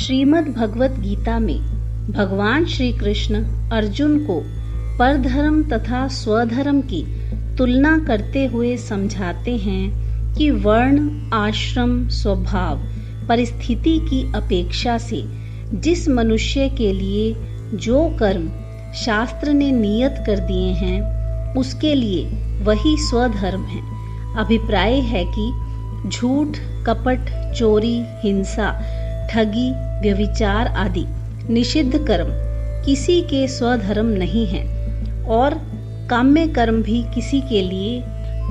श्रीमद् भगवत गीता में भगवान श्री कृष्ण अर्जुन को परधर्म तथा स्वधर्म की तुलना करते हुए समझाते हैं कि वर्ण, आश्रम, स्वभाव, परिस्थिति की अपेक्षा से जिस मनुष्य के लिए जो कर्म शास्त्र ने नियत कर दिए हैं उसके लिए वही स्वधर्म है। अभिप्राय है कि झूठ, कपट, चोरी, हिंसा, ठगी, व्यभिचार आदि निषिद्ध कर्म किसी के स्वधर्म नहीं हैं और काम्य कर्म भी किसी के लिए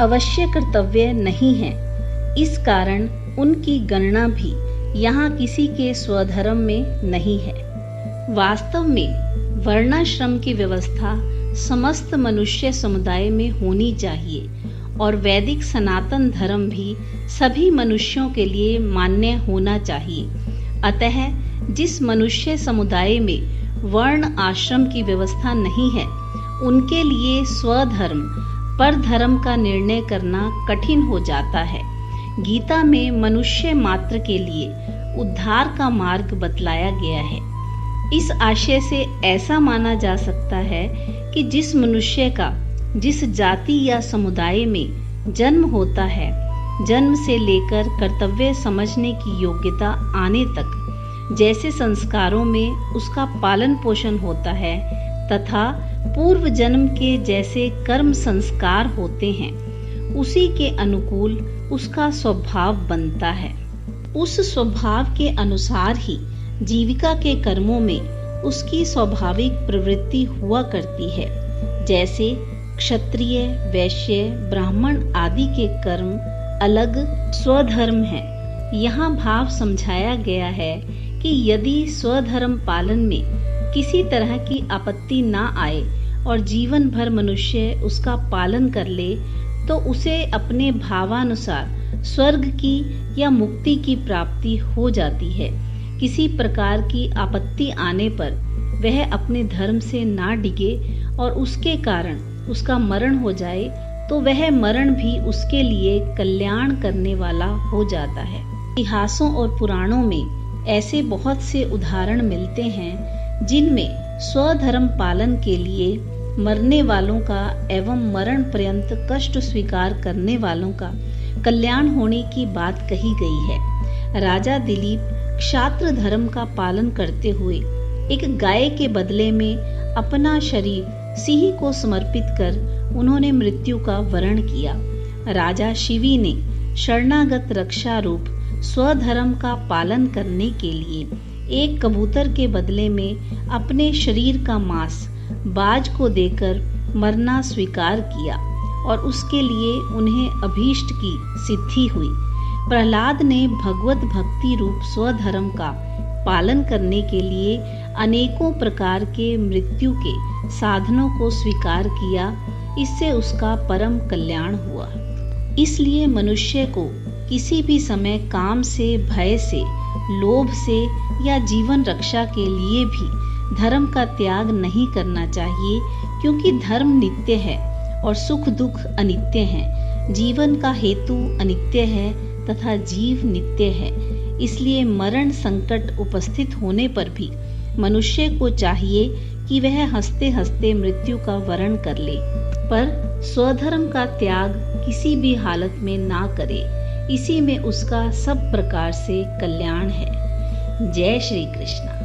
अवश्य कर्तव्य नहीं है। इस कारण उनकी गणना भी यहाँ किसी के स्वधर्म में नहीं है। वास्तव में वर्णाश्रम की व्यवस्था समस्त मनुष्य समुदाय में होनी चाहिए और वैदिक सनातन धर्म भी सभी मनुष्यों के लिए मान्य होना चाहिए। अतः जिस मनुष्य समुदाय में वर्ण आश्रम की व्यवस्था नहीं है उनके लिए स्वधर्म परधर्म का निर्णय करना कठिन हो जाता है। गीता में मनुष्य मात्र के लिए उद्धार का मार्ग बतलाया गया है। इस आशय से ऐसा माना जा सकता है कि जिस मनुष्य का जिस जाति या समुदाय में जन्म होता है, जन्म से लेकर कर्तव्य समझने की योग्यता आने तक जैसे संस्कारों में उसका पालन पोषण होता है तथा पूर्व जन्म के जैसे कर्म संस्कार होते हैं, उसी के अनुकूल उसका स्वभाव बनता है। उस स्वभाव के अनुसार ही जीविका के कर्मों में उसकी स्वाभाविक प्रवृत्ति हुआ करती है। जैसे क्षत्रिय, वैश्य, ब्राह्मण आदि के कर्म अलग स्वधर्म हैं। यहाँ भाव समझाया गया है कि यदि स्वधर्म पालन में किसी तरह की आपत्ति ना आए और जीवन भर मनुष्य उसका पालन कर ले तो उसे अपने भावानुसार स्वर्ग की या मुक्ति की प्राप्ति हो जाती है। किसी प्रकार की आपत्ति आने पर वह अपने धर्म से ना डिगे और उसके कारण उसका मरण हो जाए तो वह मरण भी उसके लिए कल्याण करने वाला हो जाता है। इतिहासों और पुराणों में ऐसे बहुत से उदाहरण मिलते हैं जिनमें स्वधर्म पालन के लिए मरने वालों का एवं मरण पर्यंत कष्ट स्वीकार करने वालों का कल्याण होने की बात कही गई है। राजा दिलीप क्षात्र धर्म का पालन करते हुए एक गाय के बदले में अपना शरीर सिंह को समर्पित कर उन्होंने मृत्यु का वरण किया। राजा शिवी ने शरणागत रक्षा रूप स्वधर्म का पालन करने के लिए एक कबूतर के बदले में अपने शरीर का मांस बाज को देकर मरना स्वीकार किया और उसके लिए उन्हें अभीष्ट की सिद्धि हुई। प्रहलाद ने भगवत भक्ति रूप स्वधर्म का पालन करने के लिए अनेकों प्रकार के मृत्यु के साधनों को स्वीकार किया। इससे उसका परम कल्याण हुआ। इसलिए मनुष्य को किसी भी समय काम से, भय से, लोभ से या जीवन रक्षा के लिए भी धर्म का त्याग नहीं करना चाहिए, क्योंकि धर्म नित्य है और सुख दुख अनित्य हैं। जीवन का हेतु अनित्य है तथा जीव नित्य है। इसलिए मरण संकट उपस्थित होने पर भी मनुष्य को चाहिए कि वह हंसते हंसते मृत्यु का वरण कर ले, पर स्वधर्म का त्याग किसी भी हालत में ना करे। इसी में उसका सब प्रकार से कल्याण है। जय श्री कृष्ण।